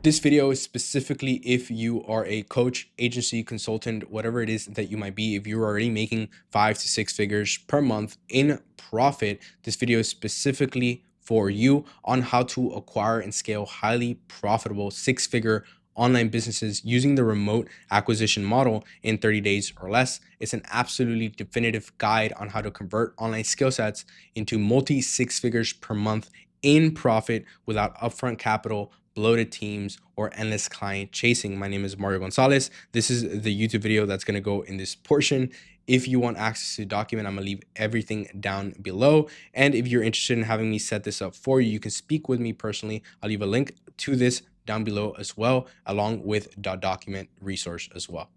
This video is specifically if you are a coach, agency, consultant, whatever it is that you might be. If you're already making 5 to 6 figures per month in profit, this video is specifically for you on how to acquire and scale highly profitable 6-figure online businesses using the remote acquisition model in 30 days or less. It's an absolutely definitive guide on how to convert online skill sets into multi 6 figures per month in profit without upfront capital, bloated teams, or endless client chasing. My name is Mario Gonzalez. This is the YouTube video that's going to go in this portion. If you want access to the document, I'm going to leave everything down below. And if you're interested in having me set this up for you, you can speak with me personally. I'll leave a link to this down below as well, along with the document resource as well.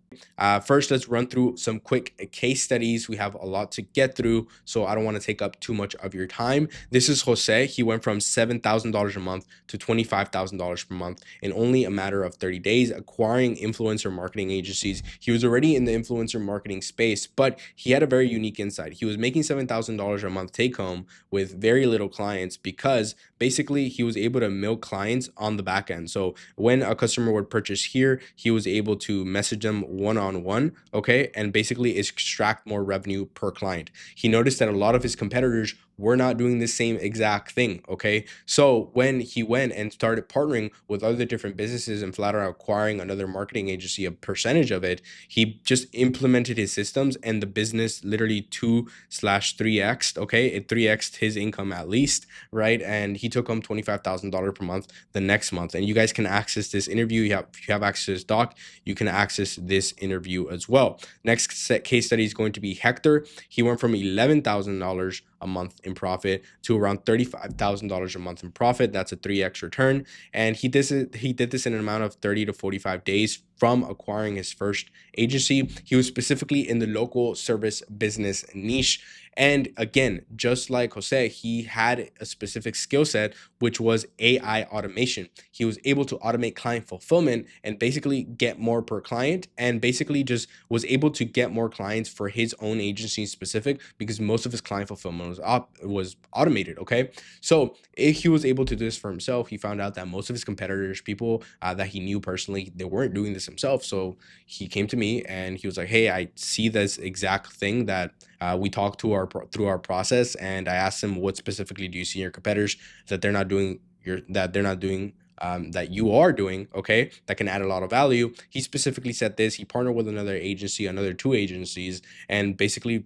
First, let's run through some quick case studies. We have a lot to get through, so I don't want to take up too much of your time. This is Jose. He went from $7,000 a month to $25,000 per month in only a matter of 30 days, acquiring influencer marketing agencies. He was already in the influencer marketing space, but he had a very unique insight. He was making $7,000 a month take home with very little clients because basically he was able to milk clients on the back end. So when a customer would purchase here, he was able to message them one-on-one, okay, and basically extract more revenue per client. He noticed that a lot of his competitors were not doing the same exact thing, okay? So when he went and started partnering with other different businesses and flat out acquiring another marketing agency, a percentage of it, he just implemented his systems and the business literally 2/3x'd, okay? It 3x'd his income at least, right? And he took home $25,000 per month the next month. And you guys can access this interview. If you have access to this doc, you can access this interview as well. Next case study is going to be Hector. He went from $11,000 a month in profit to around $35,000 a month in profit. That's a 3x return. And he did this in an amount of 30 to 45 days from acquiring his first agency. He was specifically in the local service business niche. And again, just like Jose, he had a specific skill set, which was AI automation. He was able to automate client fulfillment and basically get more per client, and basically just was able to get more clients for his own agency in specific because most of his client fulfillment was automated, okay? So if he was able to do this for himself, he found out that most of his competitors, people that he knew personally, they weren't doing this himself. So he came to me and he was like, hey, I see this exact thing that we talked to through our process, and I asked him, what specifically do you see in your competitors that they're not doing that you are doing, okay, that can add a lot of value. He specifically said this. He partnered with another agency, another 2 agencies, and basically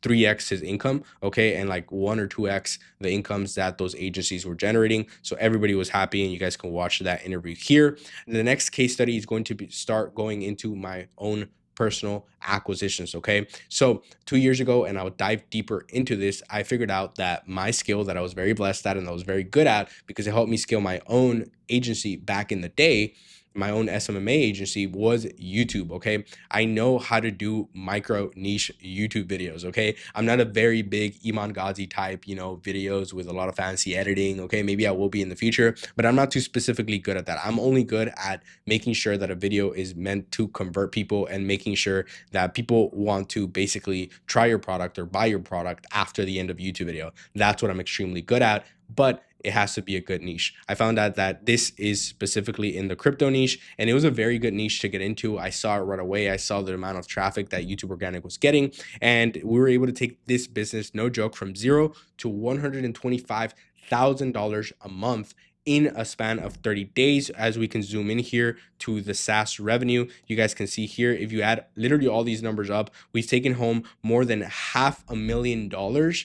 3x his income, okay, and like 1 or 2x the incomes that those agencies were generating. So everybody was happy, and you guys can watch that interview here. The next case study is going to start going into my own personal acquisitions, okay? So 2 years ago, and I'll dive deeper into this, I figured out that my skill that I was very blessed at and I was very good at, because it helped me scale my own agency back in the day, my own SMMA agency, was YouTube, okay? I know how to do micro niche YouTube videos, okay? I'm not a very big Iman Ghazi type, videos with a lot of fancy editing, okay? Maybe I will be in the future, but I'm not too specifically good at that. I'm only good at making sure that a video is meant to convert people and making sure that people want to basically try your product or buy your product after the end of YouTube video. That's what I'm extremely good at, but it has to be a good niche. I found out that this is specifically in the crypto niche, and it was a very good niche to get into. I saw it right away. I saw the amount of traffic that YouTube Organic was getting, and we were able to take this business, no joke, from zero to $125,000 a month in a span of 30 days. As we can zoom in here to the SaaS revenue, you guys can see here, if you add literally all these numbers up, we've taken home more than $500,000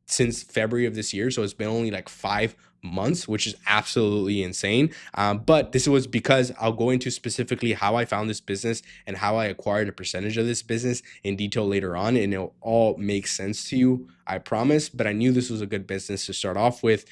since February of this year. So it's been only like 5 months, which is absolutely insane. But this was because I'll go into specifically how I found this business and how I acquired a percentage of this business in detail later on, and it'll all make sense to you, I promise. But I knew this was a good business to start off with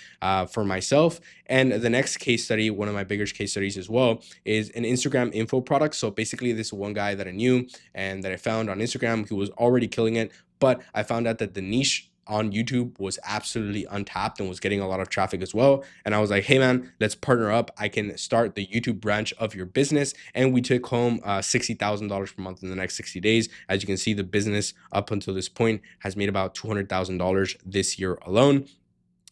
for myself. And the next case study, one of my bigger case studies as well, is an Instagram info product. So basically, this one guy that I knew and that I found on Instagram who was already killing it, but I found out that the niche on YouTube was absolutely untapped and was getting a lot of traffic as well. And I was like, hey man, let's partner up. I can start the YouTube branch of your business. And we took home $60,000 per month in the next 60 days. As you can see, the business up until this point has made about $200,000 this year alone.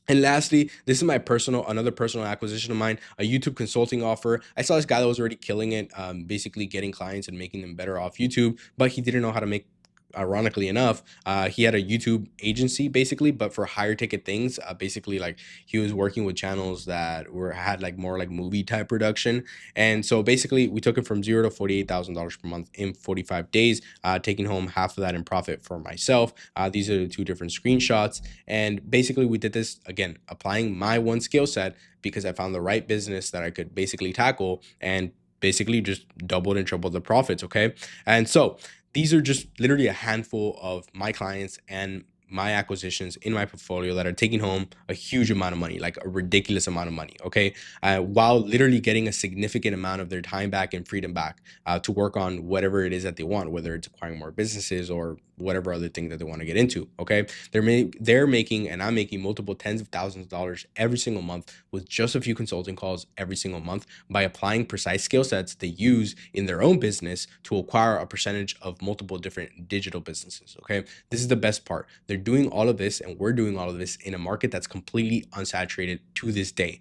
And lastly, this is another personal acquisition of mine, a YouTube consulting offer. I saw this guy that was already killing it, basically getting clients and making them better off YouTube, but he didn't know how to make. Ironically enough, he had a YouTube agency basically, but for higher ticket things. Basically, like he was working with channels that had like more like movie type production, and so basically we took it from zero to $48,000 per month in 45 days, taking home half of that in profit for myself. These are the two different screenshots. And basically, we did this again, applying my one skill set because I found the right business that I could basically tackle and basically just doubled and tripled the profits. Okay. And so these are just literally a handful of my clients and my acquisitions in my portfolio that are taking home a huge amount of money, like a ridiculous amount of money. Okay. While literally getting a significant amount of their time back and freedom back to work on whatever it is that they want, whether it's acquiring more businesses or whatever other thing that they want to get into. Okay. They're making, and I'm making, multiple tens of thousands of dollars every single month with just a few consulting calls every single month by applying precise skill sets they use in their own business to acquire a percentage of multiple different digital businesses. Okay. This is the best part. They're doing all of this and we're doing all of this in a market that's completely unsaturated to this day.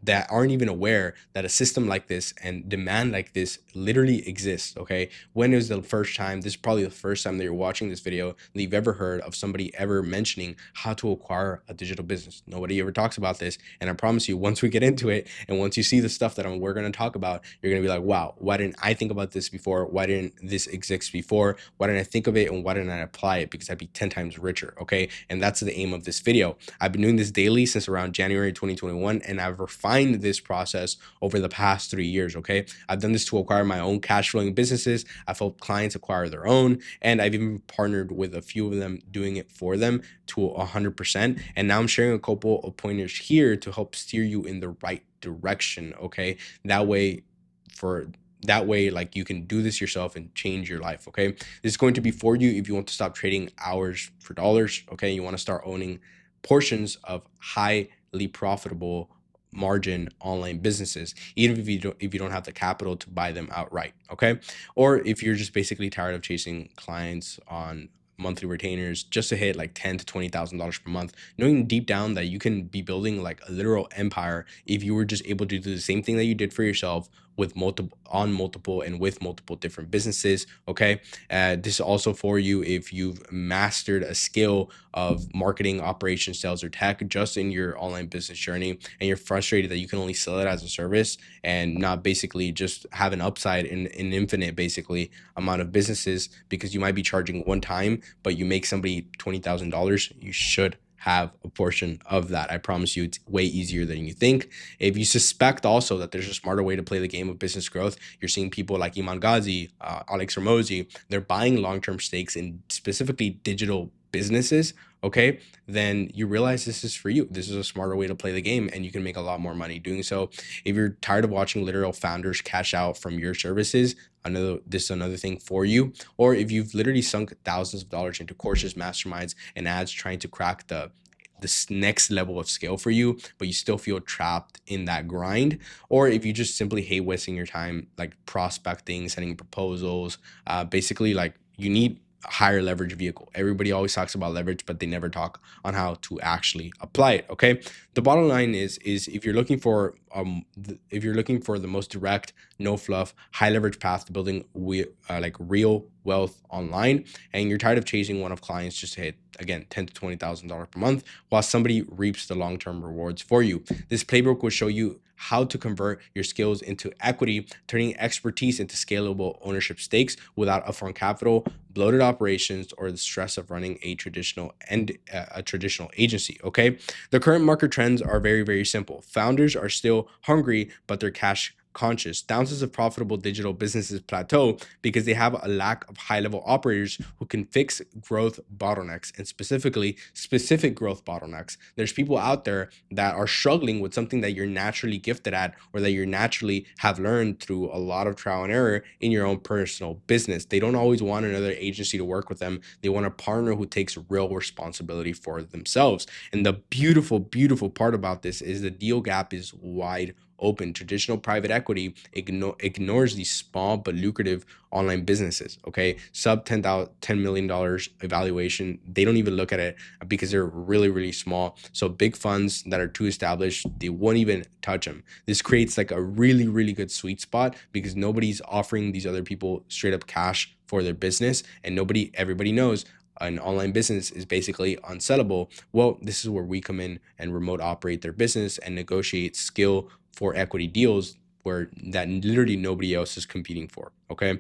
That aren't even aware that a system like this and demand like this literally exists. Okay. When is the first time? This is probably the first time that you're watching this video that you've ever heard of somebody ever mentioning how to acquire a digital business. Nobody ever talks about this. And I promise you, once we get into it and once you see the stuff that we're going to talk about, you're going to be like, wow, why didn't I think about this before? Why didn't this exist before? Why didn't I think of it? And why didn't I apply it? Because I'd be 10 times richer. Okay. And that's the aim of this video. I've been doing this daily since around January 2021, and I've refined this process over the past 3 years. Okay. I've done this to acquire my own cash flowing businesses. I've helped clients acquire their own, and I've even partnered with a few of them doing it for them to 100%. And now I'm sharing a couple of pointers here to help steer you in the right direction. Okay. That way, like, you can do this yourself and change your life. Okay. This is going to be for you if you want to stop trading hours for dollars. Okay. You want to start owning portions of highly profitable margin online businesses, even if you don't have the capital to buy them outright. Okay. Or if you're just basically tired of chasing clients on monthly retainers just to hit like $10,000 to $20,000 per month, knowing deep down that you can be building like a literal empire if you were just able to do the same thing that you did for yourself with multiple and with multiple different businesses. Okay. This is also for you if you've mastered a skill of marketing, operations, sales, or tech just in your online business journey, and you're frustrated that you can only sell it as a service and not basically just have an upside in an infinite basically amount of businesses, because you might be charging one time, but you make somebody $20,000. You should have a portion of that. I promise you, it's way easier than you think. If you suspect also that there's a smarter way to play the game of business growth, you're seeing people like Iman Ghazi, Alex Ramosi, they're buying long-term stakes in specifically digital businesses. Okay, then you realize this is for you. This is a smarter way to play the game, and you can make a lot more money doing so. If you're tired of watching literal founders cash out from your services, this is another thing for you. Or if you've literally sunk thousands of dollars into courses, masterminds, and ads trying to crack this next level of scale for you, but you still feel trapped in that grind. Or if you just simply hate wasting your time like prospecting, sending proposals, basically like you need a higher leverage vehicle. Everybody always talks about leverage, but they never talk on how to actually apply it. Okay. The bottom line is if you're looking for the most direct, no fluff, high leverage path to building like real wealth online, and you're tired of chasing one of clients just to hit again $10,000 to $20,000 per month while somebody reaps the long-term rewards for you, this playbook will show you how to convert your skills into equity, turning expertise into scalable ownership stakes without upfront capital, bloated operations, or the stress of running a traditional agency. Okay. The current market trends are very, very simple. Founders are still hungry, but they're cash conscious. Thousands of profitable digital businesses plateau because they have a lack of high-level operators who can fix growth bottlenecks, and specifically specific growth bottlenecks. There's people out there that are struggling with something that you're naturally gifted at, or that you naturally have learned through a lot of trial and error in your own personal business. They don't always want another agency to work with them. They want a partner who takes real responsibility for themselves. And the beautiful, beautiful part about this is the deal gap is wide open. Traditional private equity ignores these small but lucrative online businesses. Okay, sub $10 million evaluation, they don't even look at it because they're really, really small. So big funds that are too established, they won't even touch them. This creates like a really, really good sweet spot because nobody's offering these other people straight up cash for their business, and everybody knows an online business is basically unsellable. Well, this is where we come in and remote operate their business and negotiate skill for equity deals where that literally nobody else is competing for. Okay.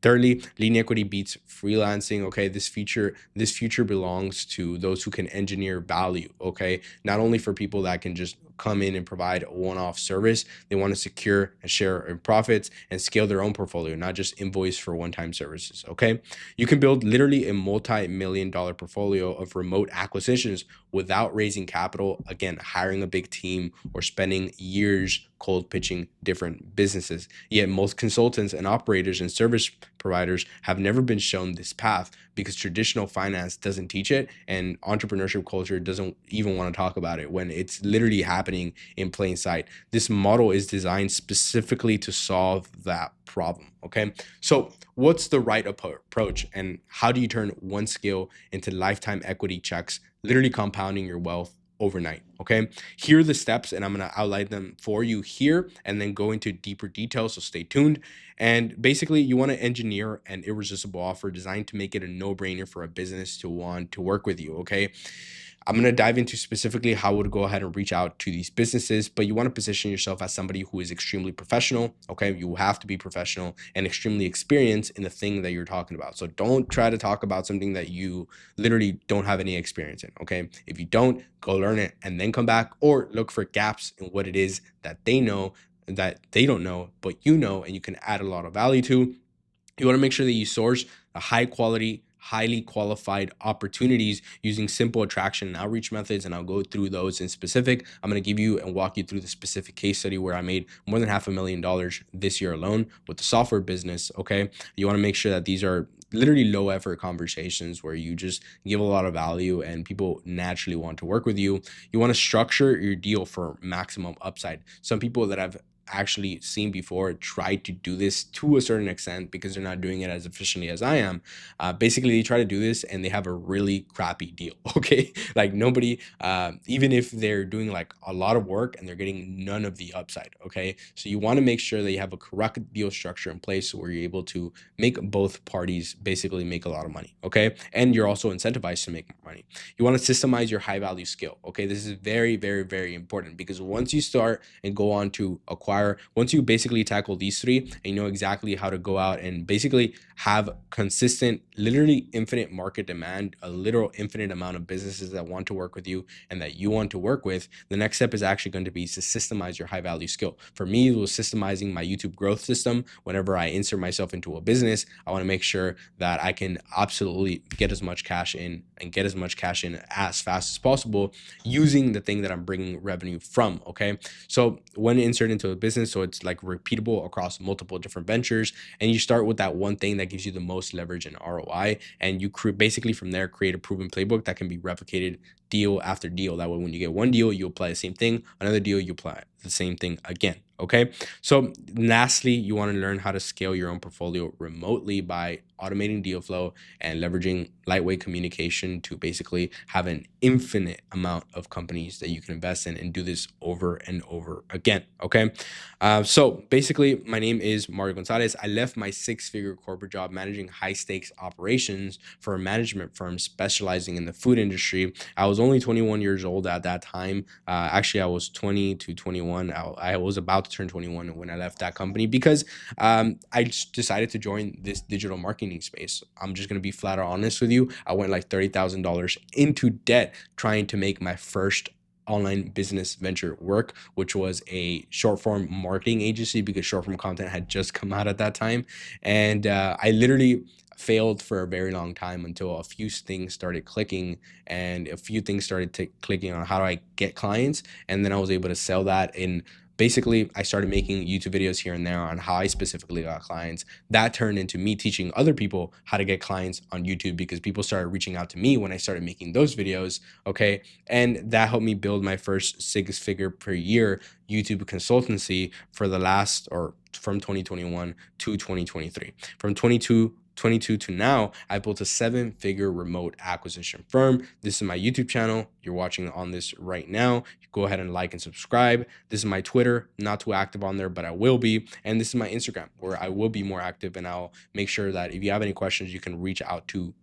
Thirdly, leading equity beats freelancing. Okay, this future belongs to those who can engineer value. Okay, not only for people that can just come in and provide a one-off service. They want to secure and share in profits and scale their own portfolio, not just invoice for one-time services. Okay, you can build literally a multi-million-dollar portfolio of remote acquisitions without raising capital, again, hiring a big team or spending years cold pitching different businesses. Yet most consultants and operators and service providers have never been shown this path because traditional finance doesn't teach it, and entrepreneurship culture doesn't even want to talk about it when it's literally happening in plain sight. This model is designed specifically to solve that problem. Okay, so what's the right approach, and how do you turn one skill into lifetime equity checks, literally compounding your wealth overnight? Okay, here are the steps, and I'm going to outline them for you here and then go into deeper details, so stay tuned. And basically, you want to engineer an irresistible offer designed to make it a no-brainer for a business to want to work with you. Okay, I'm going to dive into specifically how I would go ahead and reach out to these businesses, but you want to position yourself as somebody who is extremely professional. Okay, you have to be professional and extremely experienced in the thing that you're talking about. So don't try to talk about something that you literally don't have any experience in. Okay, if you don't, go learn it and then come back, or look for gaps in what it is that they know that they don't know, but you know, and you can add a lot of value to. You want to make sure that you source a high quality, highly qualified opportunities using simple attraction and outreach methods. And I'll go through those in specific. I'm going to give you and walk you through the specific case study where I made more than $500,000 this year alone with the software business. Okay. You want to make sure that these are literally low effort conversations where you just give a lot of value and people naturally want to work with you. You want to structure your deal for maximum upside. Some people that I've actually seen before try to do this to a certain extent because they're not doing it as efficiently as I am. Basically, they try to do this and they have a really crappy deal. Okay, like nobody, even if they're doing like a lot of work and they're getting none of the upside. Okay, so you want to make sure that you have a correct deal structure in place where you're able to make both parties basically make a lot of money. Okay, and you're also incentivized to make more money. You want to systemize your high value skill. Okay, this is very, very, very important because once you start and go on to acquire, once you basically tackle these three and you know exactly how to go out and basically have consistent, literally infinite market demand, a literal infinite amount of businesses that want to work with you and that you want to work with, the next step is actually going to be to systemize your high value skill. For me, it was systemizing my YouTube growth system. Whenever I insert myself into a business, I want to make sure that I can absolutely get as much cash in and get as much cash in as fast as possible using the thing that I'm bringing revenue from. Okay, so when insert into a business, so it's like repeatable across multiple different ventures, and you start with that one thing that gives you the most leverage and ROI, and you basically from there create a proven playbook that can be replicated deal after deal. That way, when you get one deal, you apply the same thing, another deal, you apply the same thing again. Okay, so lastly, you want to learn how to scale your own portfolio remotely by automating deal flow and leveraging lightweight communication to basically have an infinite amount of companies that you can invest in and do this over and over again. Okay, so basically, my name is Mario Gonzalez. I left my six-figure corporate job managing high-stakes operations for a management firm specializing in the food industry. I was only 21 years old at that time. Actually, I was 20 to 21. I was about to turn 21 when I left that company because I just decided to join this digital marketing space. I'm just going to be flat out honest with you. I went like $30,000 into debt trying to make my first online business venture work, which was a short form marketing agency because short form content had just come out at that time. And I literally failed for a very long time until a few things started clicking and a few things started clicking on how do I get clients. And then I was able to sell that in basically I started making YouTube videos here and there on how I specifically got clients. That turned into me teaching other people how to get clients on YouTube because people started reaching out to me when I started making those videos. Okay. And that helped me build my first 6-figure per year YouTube consultancy for the last, or from 2021 to 2023. From 22 to now, I built a 7-figure remote acquisition firm. This is my YouTube channel. You're watching on this right now. Go ahead and like and subscribe. This is my Twitter, not too active on there, but I will be. And this is my Instagram, where I will be more active, and I'll make sure that if you have any questions, you can reach out to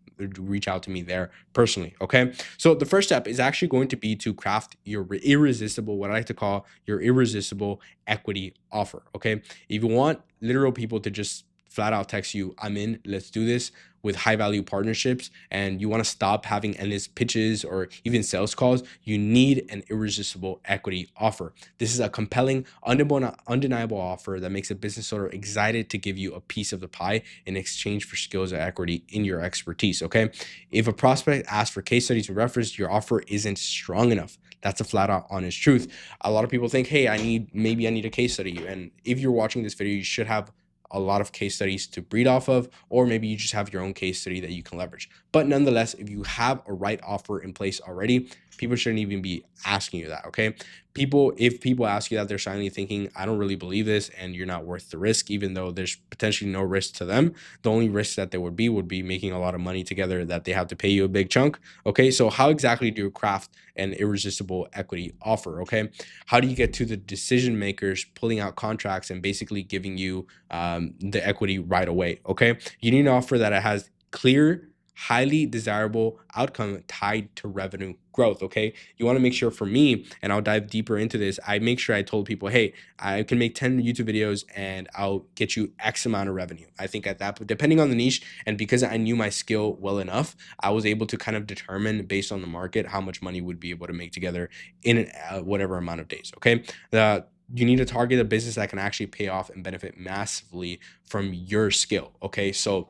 me there personally. Okay. So the first step is actually going to be to craft your irresistible, what I like to call your irresistible equity offer. Okay. If you want literal people to just flat out text you, I'm in, let's do this, with high value partnerships, and you want to stop having endless pitches or even sales calls, you need an irresistible equity offer. This is a compelling, undeniable offer that makes a business owner excited to give you a piece of the pie in exchange for skills and equity in your expertise. Okay. If a prospect asks for case studies and reference, your offer isn't strong enough. That's a flat out honest truth. A lot of people think, hey, maybe I need a case study. And if you're watching this video, you should have a lot of case studies to breed off of, or maybe you just have your own case study that you can leverage. But nonetheless, if you have a right offer in place already, people shouldn't even be asking you that. Okay. If people ask you that, they're silently thinking, I don't really believe this, and you're not worth the risk, even though there's potentially no risk to them. The only risk that there would be making a lot of money together that they have to pay you a big chunk. Okay. So how exactly do you craft an irresistible equity offer? Okay. How do you get to the decision makers pulling out contracts and basically giving you the equity right away? Okay. You need an offer that has clear, highly desirable outcome tied to revenue growth. Okay. You want to make sure, for me, and I'll dive deeper into this, I make sure I told people, hey, I can make 10 YouTube videos and I'll get you X amount of revenue. I think at that, depending on the niche, and because I knew my skill well enough, I was able to kind of determine based on the market how much money would be able to make together in whatever amount of days. Okay. You need to target a business that can actually pay off and benefit massively from your skill. Okay. So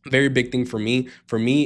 very big thing for me.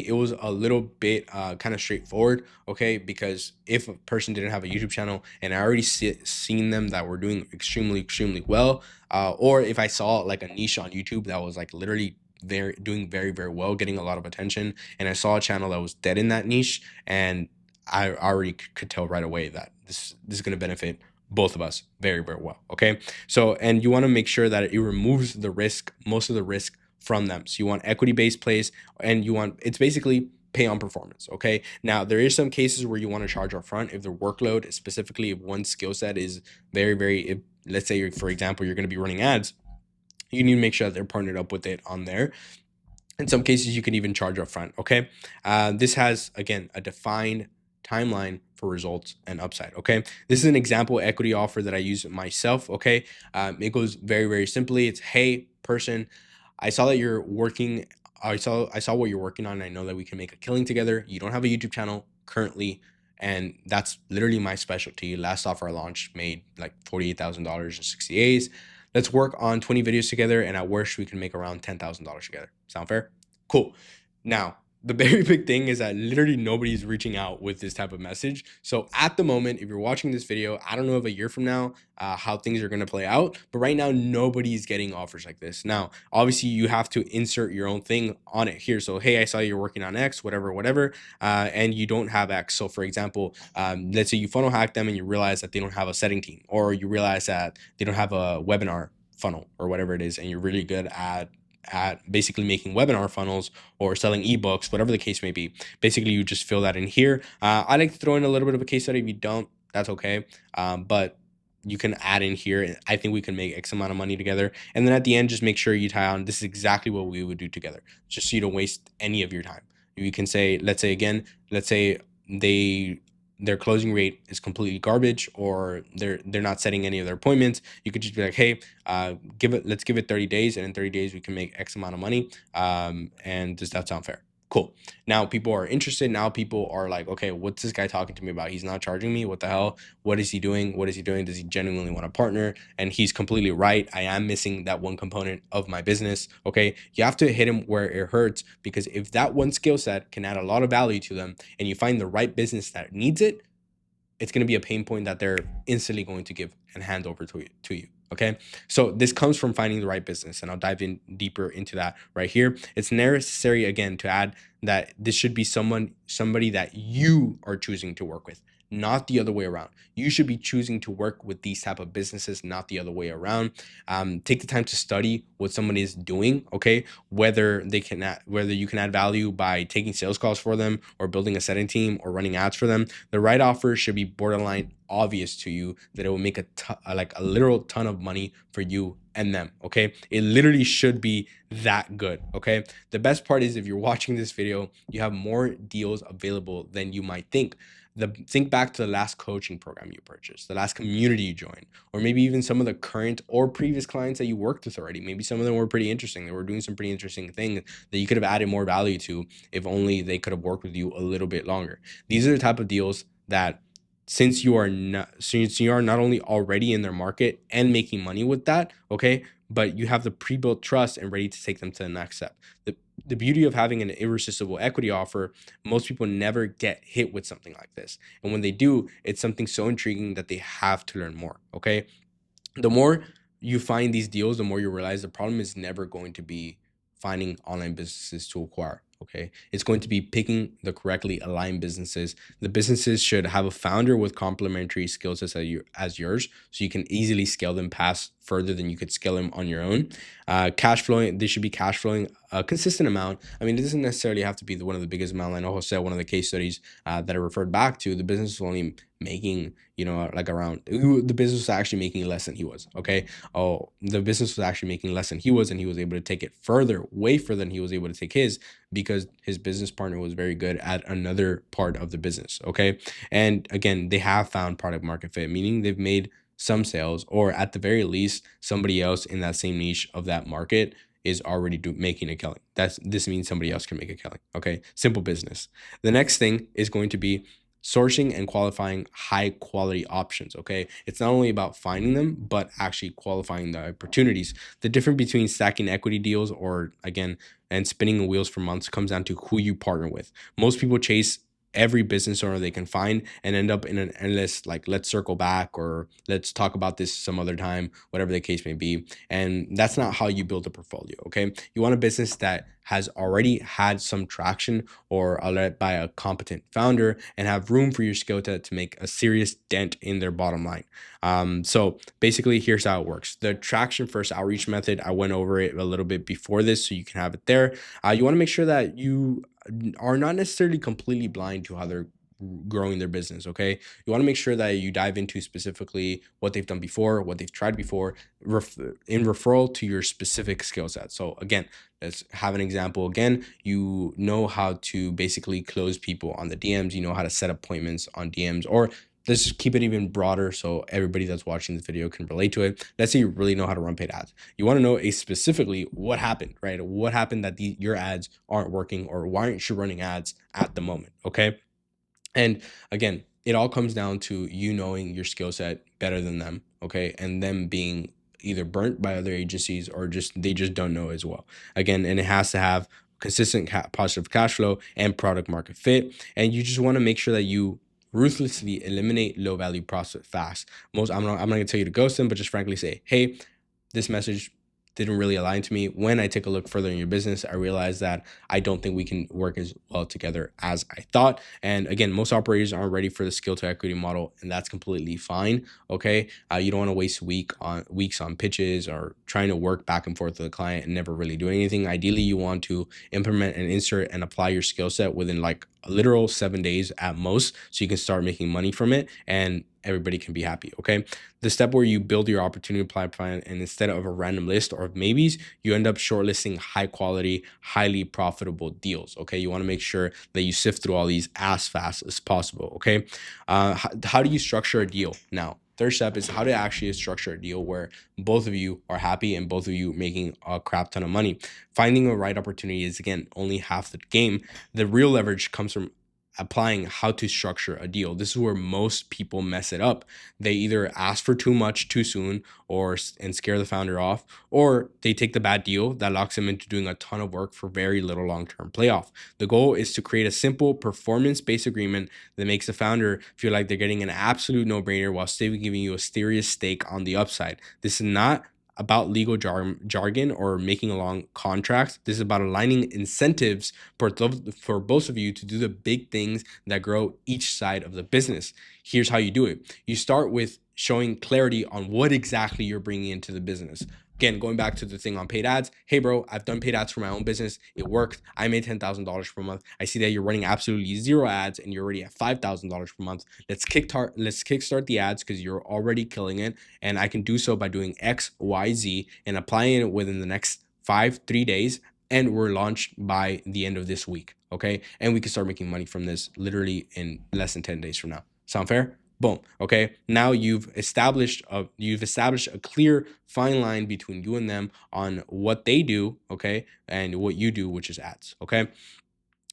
It was a little bit kind of straightforward, okay? Because if a person didn't have a YouTube channel and I already seen them that were doing extremely well, or if I saw like a niche on YouTube that was like literally doing very well, getting a lot of attention, and I saw a channel that was dead in that niche, and I already could tell right away that this is going to benefit both of us very well. Okay. So, and you want to make sure that it removes the risk, most of the risk from them. So you want equity-based plays, and it's basically pay on performance. Okay. Now there is some cases where you want to charge up front if the workload, specifically if one skill set is if, let's say for example, you're going to be running ads, you need to make sure that they're partnered up with it on there. In some cases, you can even charge up front. Okay. This has, again, a defined timeline for results and upside. Okay. This is an example equity offer that I use myself. Okay. It goes very simply. It's, hey, person, I saw that you're working. I saw what you're working on. And I know that we can make a killing together. You don't have a YouTube channel currently, and that's literally my specialty. Last offer I launched made like $48,000 in 60 days. Let's work on 20 videos together, and at worst, we can make around $10,000 together. Sound fair? Cool. Now, the very big thing is that literally nobody's reaching out with this type of message. So at the moment, if you're watching this video, I don't know if a year from now how things are going to play out, but right now nobody's getting offers like this. Now, obviously, you have to insert your own thing on it here. So, hey, I saw you're working on X, whatever, and you don't have X. So, for example, let's say you funnel hack them and you realize that they don't have a setting team, or you realize that they don't have a webinar funnel or whatever it is, and you're really good at basically making webinar funnels or selling ebooks, whatever the case may be. Basically, you just fill that in here. I like to throw in a little bit of a case study. If you don't, that's okay. But you can add in here. I think we can make X amount of money together. And then at the end, just make sure you tie on, this is exactly what we would do together, just so you don't waste any of your time. You can say, let's say their closing rate is completely garbage, or they're not setting any of their appointments. You could just be like, hey, let's give it 30 days, and in 30 days we can make X amount of money. And does that sound fair? Cool. Now people are interested. Now people are like, okay, what's this guy talking to me about? He's not charging me. What the hell? What is he doing? Does he genuinely want to partner? And he's completely right. I am missing that one component of my business. Okay. You have to hit him where it hurts, because if that one skill set can add a lot of value to them and you find the right business that needs it, it's going to be a pain point that they're instantly going to give and hand over to you. Okay. So this comes from finding the right business, and I'll dive in deeper into that right here. It's necessary again to add that this should be somebody that you are choosing to work with, not the other way around. You should be choosing to work with these type of businesses, not the other way around. Take the time to study what someone is doing, okay? Whether you can add value by taking sales calls for them, or building a setting team, or running ads for them. The right offer should be borderline obvious to you that it will make like a literal ton of money for you and them, okay? It literally should be that good, okay? The best part is, if you're watching this video, you have more deals available than you might think. Think back to the last coaching program you purchased, the last community you joined, or maybe even some of the current or previous clients that you worked with already. Maybe some of them were pretty interesting. They were doing some pretty interesting things that you could have added more value to if only they could have worked with you a little bit longer. These are the type of deals that, since you are not only already in their market and making money with that, okay, but you have the pre-built trust and ready to take them to the next step. The beauty of having an irresistible equity offer, most people never get hit with something like this. And when they do, it's something so intriguing that they have to learn more, okay? The more you find these deals, the more you realize the problem is never going to be finding online businesses to acquire. Okay, it's going to be picking the correctly aligned businesses. The businesses should have a founder with complementary skill sets as yours, so you can easily scale them past further than you could scale them on your own. Cash flowing, they should be cash flowing a consistent amount. I mean, it doesn't necessarily have to be one of the biggest amount. I know Jose, one of the case studies that I referred back to, the business was only making, like around, the business was actually making less than he was. Okay. Oh, the business was actually making less than he was, and he was able to take it further, way further than he was able to take his, because his business partner was very good at another part of the business. Okay. And again, they have found product market fit, meaning they've made some sales, or at the very least, somebody else in that same niche of that market is already making a killing. This means somebody else can make a killing. Okay. Simple business. The next thing is going to be sourcing and qualifying high quality options. Okay. It's not only about finding them, but actually qualifying the opportunities. The difference between stacking equity deals and spinning wheels for months comes down to who you partner with. Most people chase every business owner they can find and end up in an endless, like, let's circle back, or let's talk about this some other time, whatever the case may be. And that's not how you build a portfolio. Okay. You want a business that has already had some traction, or led by a competent founder, and have room for your skill to make a serious dent in their bottom line. So basically, here's how it works. The traction first outreach method, I went over it a little bit before this, so you can have it there. You want to make sure that you are not necessarily completely blind to how they're growing their business. Okay. You want to make sure that you dive into specifically what they've done before, what they've tried before, in referral to your specific skill set. So again, let's have an example. Again, you know how to basically close people on the DMs. You know how to set appointments on DMs, or let's just keep it even broader so everybody that's watching this video can relate to it. Let's say you really know how to run paid ads. You want to know specifically what happened, right? What happened that your ads aren't working, or why aren't you running ads at the moment? Okay. And again, it all comes down to you knowing your skill set better than them. Okay. And them being either burnt by other agencies, or they just don't know as well. Again, and it has to have consistent positive cash flow and product market fit. And you just want to make sure that you ruthlessly eliminate low value prospect fast. I'm not going to tell you to ghost them, but just frankly say, hey, this message didn't really align to me. When I take a look further in your business, I realized that I don't think we can work as well together as I thought. And again, most operators aren't ready for the skill to equity model, and that's completely fine. Okay. You don't want to waste weeks on pitches, or trying to work back and forth with the client and never really doing anything. Ideally, you want to implement and insert and apply your skill set within like a literal 7 days at most, so you can start making money from it and everybody can be happy. Okay. The step where you build your opportunity pipeline, and instead of a random list or of maybes, you end up shortlisting high quality, highly profitable deals. Okay. You want to make sure that you sift through all these as fast as possible. Okay. How do you structure a deal? Now, third step is how to actually structure a deal where both of you are happy and both of you making a crap ton of money. Finding the right opportunity is, again, only half the game. The real leverage comes from applying how to structure a deal. This is where most people mess it up. They either ask for too much too soon and scare the founder off, or they take the bad deal that locks them into doing a ton of work for very little long-term payoff. The goal is to create a simple performance-based agreement that makes the founder feel like they're getting an absolute no-brainer while still giving you a serious stake on the upside. This is not about legal jargon or making long contracts. This is about aligning incentives for both of you to do the big things that grow each side of the business. Here's how you do it. You start with showing clarity on what exactly you're bringing into the business. Again, going back to the thing on paid ads. Hey, bro, I've done paid ads for my own business. It worked. I made $10,000 per month. I see that you're running absolutely zero ads and you're already at $5,000 per month. Let's kickstart the ads because you're already killing it. And I can do so by doing X, Y, Z and applying it within the next 3 days. And we're launched by the end of this week. Okay. And we can start making money from this literally in less than 10 days from now. Sound fair? Boom. Okay. Now you've established a clear fine line between you and them on what they do, okay, and what you do, which is ads. Okay.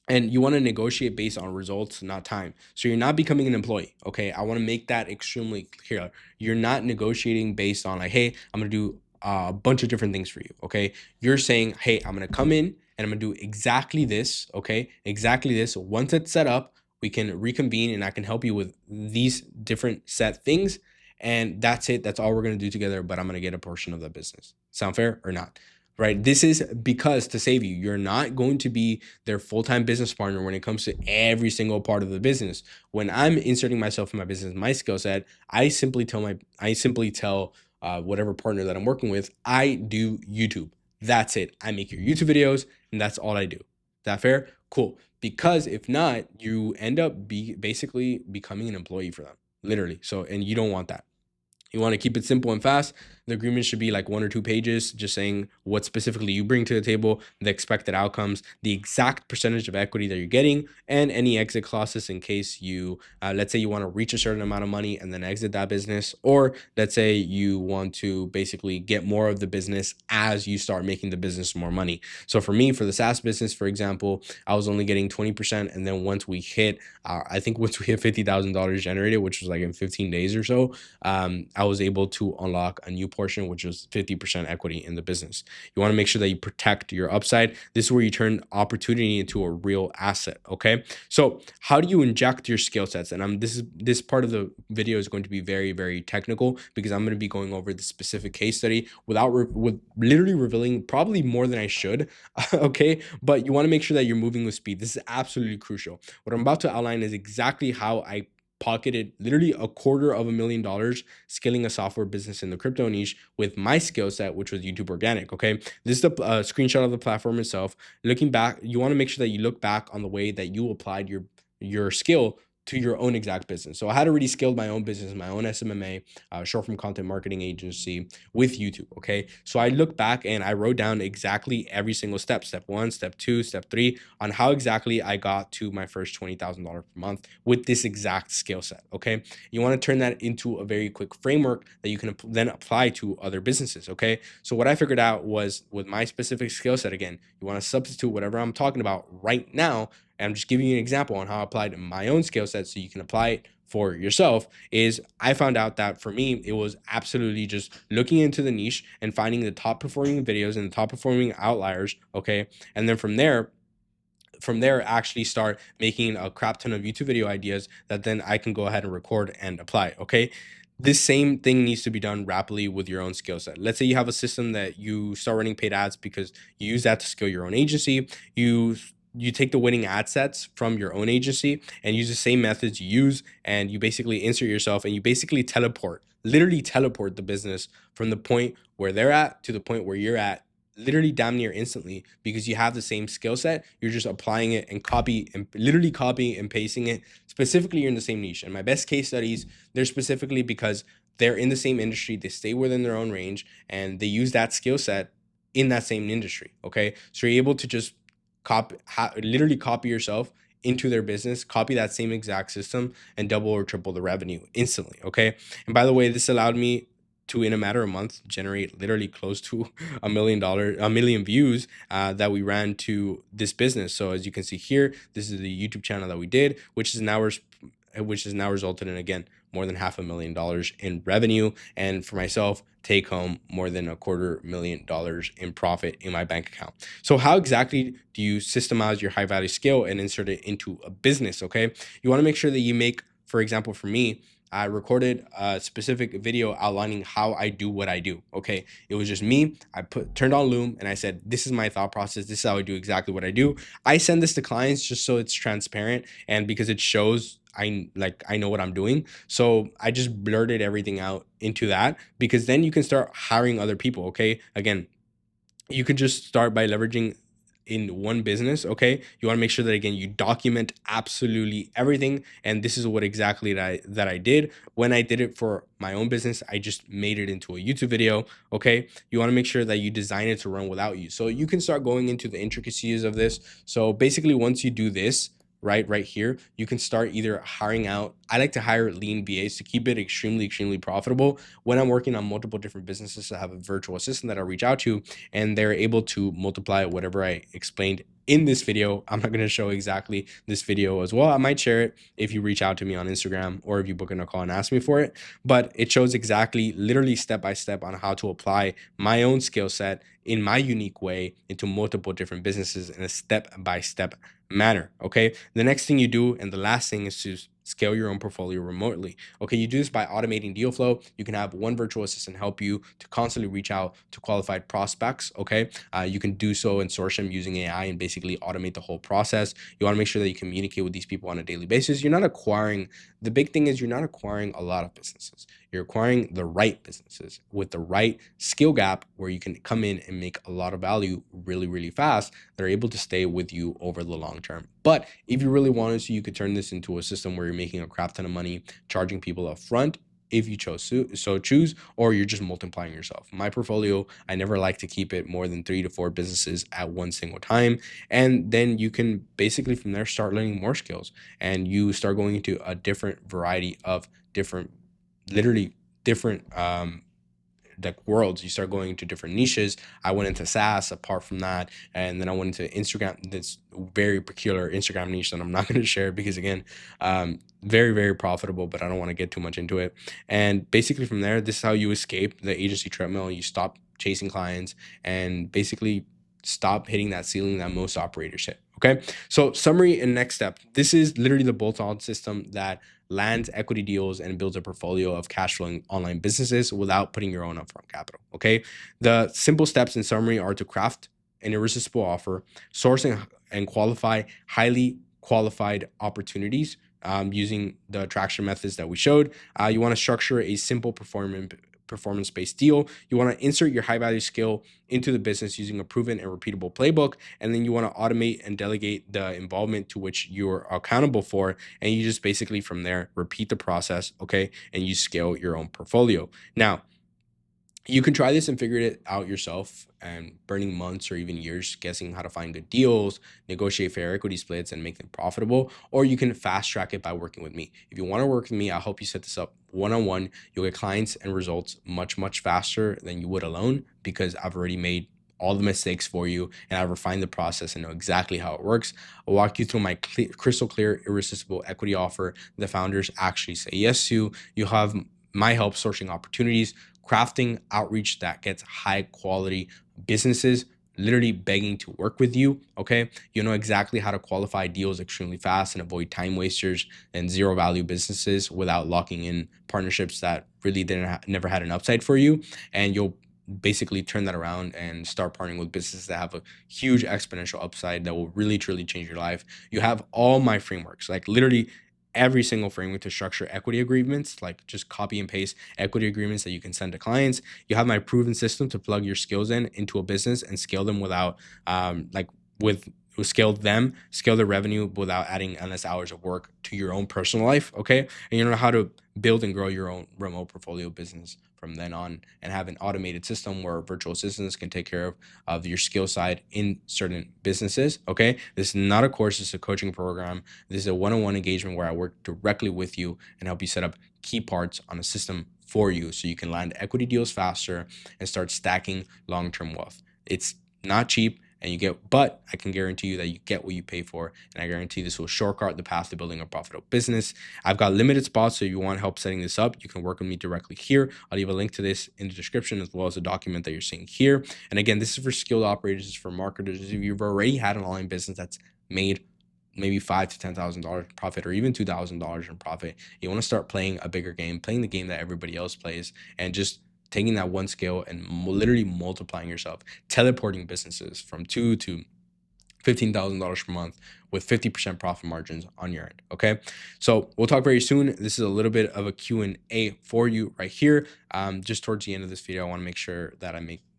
And you want to negotiate based on results, not time. So you're not becoming an employee. Okay. I want to make that extremely clear. You're not negotiating based on like, hey, I'm going to do a bunch of different things for you. Okay. You're saying, hey, I'm going to come in and I'm going to do exactly this. Okay. Exactly this. Once it's set up, we can reconvene and I can help you with these different set things. And that's it. That's all we're going to do together. But I'm going to get a portion of the business. Sound fair or not? Right. This is because to save you, you're not going to be their full-time business partner when it comes to every single part of the business. When I'm inserting myself in my business, my skill set, I simply tell whatever partner that I'm working with, I do YouTube. That's it. I make your YouTube videos and that's all I do. Is that fair? Cool. Because if not, you end up basically becoming an employee for them, literally. So, and you don't want that. You want to keep it simple and fast. The agreement should be like 1 or 2 pages, just saying what specifically you bring to the table, the expected outcomes, the exact percentage of equity that you're getting, and any exit clauses in case you, let's say you want to reach a certain amount of money and then exit that business, or let's say you want to basically get more of the business as you start making the business more money. So for me, for the SaaS business, for example, I was only getting 20%. And then once we hit $50,000 generated, which was like in 15 days or so, I was able to unlock a new portion, which was 50% equity in the business. You want to make sure that you protect your upside. This is where you turn opportunity into a real asset. Okay. So how do you inject your skill sets? And this part of the video is going to be very, very technical because I'm going to be going over the specific case study with literally revealing probably more than I should. Okay. But you want to make sure that you're moving with speed. This is absolutely crucial. What I'm about to outline is exactly how I pocketed literally $250,000 scaling a software business in the crypto niche with my skill set, which was YouTube organic. Okay. This is the screenshot of the platform itself. Looking back, you want to make sure that you look back on the way that you applied your skill to your own exact business. So I had already scaled my own business, my own SMMA, short form content marketing agency with YouTube. Okay. So I look back and I wrote down exactly every single step 1, step 2, step 3 on how exactly I got to my first $20,000 per month with this exact skill set. Okay. You want to turn that into a very quick framework that you can then apply to other businesses. Okay. So what I figured out was with my specific skill set, again, you want to substitute whatever I'm talking about right now. And I'm just giving you an example on how I applied my own skill set so you can apply it for yourself. Is I found out that for me, it was absolutely just looking into the niche and finding the top performing videos and the top performing outliers. Okay. And then from there, actually start making a crap ton of YouTube video ideas that then I can go ahead and record and apply. Okay. This same thing needs to be done rapidly with your own skill set. Let's say you have a system that you start running paid ads because you use that to scale your own agency. You take the winning ad sets from your own agency and use the same methods you use, and you basically insert yourself and you basically literally teleport the business from the point where they're at to the point where you're at, literally damn near instantly, because you have the same skill set. You're just applying it and literally copying and pasting it. Specifically, you're in the same niche. And my best case studies, they're specifically because they're in the same industry, they stay within their own range, and they use that skill set in that same industry. Okay. So you're able to just literally copy yourself into their business, copy that same exact system, and double or triple the revenue instantly. Okay. And by the way, this allowed me to, in a matter of months, generate literally close to a million views that we ran to this business. So as you can see here, this is the YouTube channel that we did, which is now resulted in, again, more than $500,000 in revenue, and for myself, take home more than $250,000 in profit in my bank account. So how exactly do you systemize your high value skill and insert it into a business? Okay, you want to make sure that you make, for example, for me, I recorded a specific video outlining how I do what I do. Okay, it was just me. I turned on Loom and I said, this is my thought process. This is how I do exactly what I do. I send this to clients just so it's transparent and because it shows I know what I'm doing. So I just blurted everything out into that, because then you can start hiring other people. Okay, again, you could just start by leveraging in one business. Okay, you want to make sure that, again, you document absolutely everything, and this is what exactly that I did when I did it for my own business. I just made it into a YouTube video. Okay, you want to make sure that you design it to run without you, so you can start going into the intricacies of this. So basically, once you do this right here, you can start either hiring out. I like to hire lean VAs to keep it extremely profitable. When I'm working on multiple different businesses, I have a virtual assistant that I reach out to, and they're able to multiply whatever I explained in this video. I'm not going to show exactly this video as well. I might share it if you reach out to me on Instagram or if you book in a call and ask me for it, but it shows exactly, literally step by step, on how to apply my own skill set in my unique way into multiple different businesses in a step-by-step manner. Okay, the next thing you do, and the last thing, is to scale your own portfolio remotely. Okay, you do this by automating deal flow. You can have one virtual assistant help you to constantly reach out to qualified prospects. Okay, you can do so and source them using AI and basically automate the whole process. You want to make sure that you communicate with these people on a daily basis. You're not acquiring, the big thing is, you're not acquiring a lot of businesses. You're acquiring the right businesses with the right skill gap, where you can come in and make a lot of value really fast. They're able to stay with you over the long term. But if you really wanted to, you could turn this into a system where you're making a crap ton of money, charging people up front if you choose, or you're just multiplying yourself. My portfolio, I never like to keep it more than 3 to 4 businesses at one single time. And then you can basically from there start learning more skills, and you start going into a different variety of different, literally different like worlds. You start going into different niches. I went into SaaS apart from that, and then I went into Instagram, this very peculiar Instagram niche that I'm not going to share because, again, very profitable, but I don't want to get too much into it. And basically from there, this is how you escape the agency treadmill. You stop chasing clients and basically stop hitting that ceiling that most operators hit. Okay, so summary and next step. This is literally the bolt-on system that lands equity deals and builds a portfolio of cash flowing online businesses without putting your own upfront capital. Okay, the simple steps in summary are to craft an irresistible offer, source and qualify highly qualified opportunities using the attraction methods that we showed. You want to structure a simple performance-based deal. You want to insert your high value skill into the business using a proven and repeatable playbook. And then you want to automate and delegate the involvement to which you're accountable for. And you just basically from there repeat the process. Okay, and you scale your own portfolio. Now, you can try this and figure it out yourself, and burning months or even years guessing how to find good deals, negotiate fair equity splits, and make them profitable. Or you can fast track it by working with me. If you want to work with me, I'll help you set this up one-on-one. You'll get clients and results much faster than you would alone, because I've already made all the mistakes for you and I refined the process and know exactly how it works. I'll walk you through my crystal clear, irresistible equity offer the founders actually say yes to. You'll have my help sourcing opportunities, crafting outreach that gets high quality businesses literally begging to work with you. Okay, you know exactly how to qualify deals extremely fast and avoid time wasters and zero value businesses without locking in partnerships that really never had an upside for you. And you'll basically turn that around and start partnering with businesses that have a huge exponential upside that will really truly change your life. You have all my frameworks, like literally every single framework to structure equity agreements, like just copy and paste equity agreements that you can send to clients. You have my proven system to plug your skills into a business and scale them without scale their revenue without adding endless hours of work to your own personal life. Okay, and you know how to build and grow your own remote portfolio business from then on, and have an automated system where virtual assistants can take care of your skill side in certain businesses. Okay, this is not a course, it's a coaching program. This is a one-on-one engagement where I work directly with you and help you set up key parts on a system for you so you can land equity deals faster and start stacking long-term wealth. It's not cheap, but I can guarantee you that you get what you pay for, and I guarantee this will shortcut the path to building a profitable business. I've got limited spots, so if you want help setting this up, you can work with me directly here. I'll leave a link to this in the description, as well as the document that you're seeing here. And again, this is for skilled operators, this is for marketers. If you've already had an online business that's made maybe $5,000 to $10,000 profit, or even $2,000 in profit, you want to start playing a bigger game, playing the game that everybody else plays, and just taking that one skill and literally multiplying yourself, teleporting businesses from $2,000 to $15,000 per month with 50% profit margins on your end. Okay, so we'll talk very soon. This is a little bit of a Q&A for you right here. Just towards the end of this video, I want to make sure that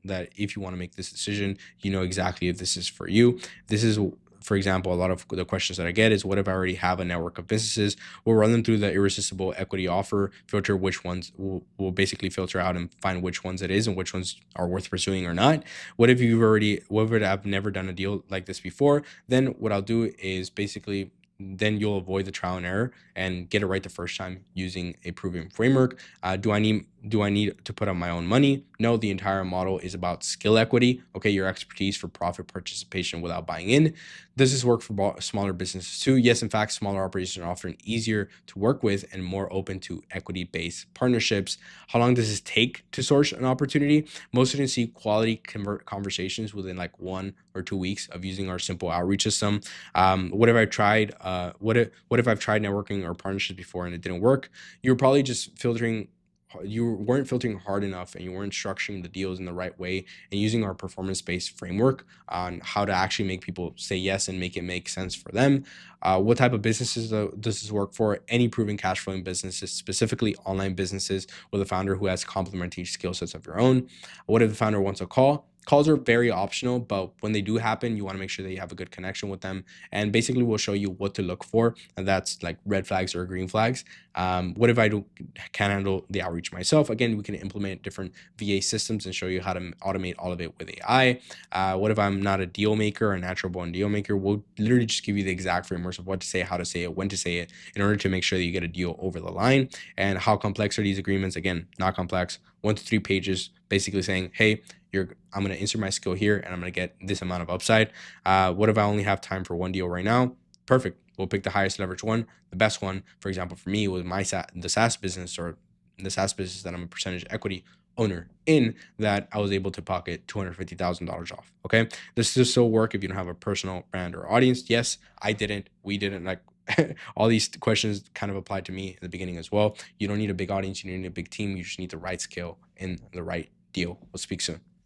that if you want to make this decision, you know exactly if this is for you. This is, for example, a lot of the questions that I get is, what if I already have a network of businesses? We'll run them through the irresistible equity offer filter, which ones will basically filter out and find which ones it is and which ones are worth pursuing or not. What if I've never done a deal like this before? Then what I'll do is basically, then you'll avoid the trial and error and get it right the first time using a proven framework. Do I need to put up my own money? No, the entire model is about skill equity. Okay, your expertise for profit participation without buying in. Does this work for smaller businesses too? Yes, in fact, smaller operations are often easier to work with and more open to equity-based partnerships. How long does this take to source an opportunity? Most of you can see quality conversations within like 1 or 2 weeks of using our simple outreach system. What if I've tried networking or partnerships before and it didn't work? You're probably just you weren't filtering hard enough, and you weren't structuring the deals in the right way and using our performance-based framework on how to actually make people say yes and make it make sense for them. What type of businesses does this work for? Any proven cash flowing businesses, specifically online businesses with a founder who has complementary skill sets of your own. What if the founder wants a call? Calls are very optional, but when they do happen, you want to make sure that you have a good connection with them. And basically, we'll show you what to look for, and that's like red flags or green flags. What if I can't handle the outreach myself? Again, we can implement different VA systems and show you how to automate all of it with AI. What if I'm not a deal maker, a natural born deal maker? We'll literally just give you the exact frameworks of what to say, how to say it, when to say it, in order to make sure that you get a deal over the line. And how complex are these agreements? Again, not complex. 1 to 3 pages, basically saying, hey, I'm going to insert my skill here and I'm going to get this amount of upside. What if I only have time for one deal right now? Perfect. We'll pick the highest leverage one. The best one, for example, for me was the SaaS business, or the SaaS business that I'm a percentage equity owner in, that I was able to pocket $250,000 off. Okay. This does still work if you don't have a personal brand or audience. Yes, we didn't, like, all these questions kind of applied to me in the beginning as well. You don't need a big audience. You don't need a big team. You just need the right skill and the right deal. We'll speak soon.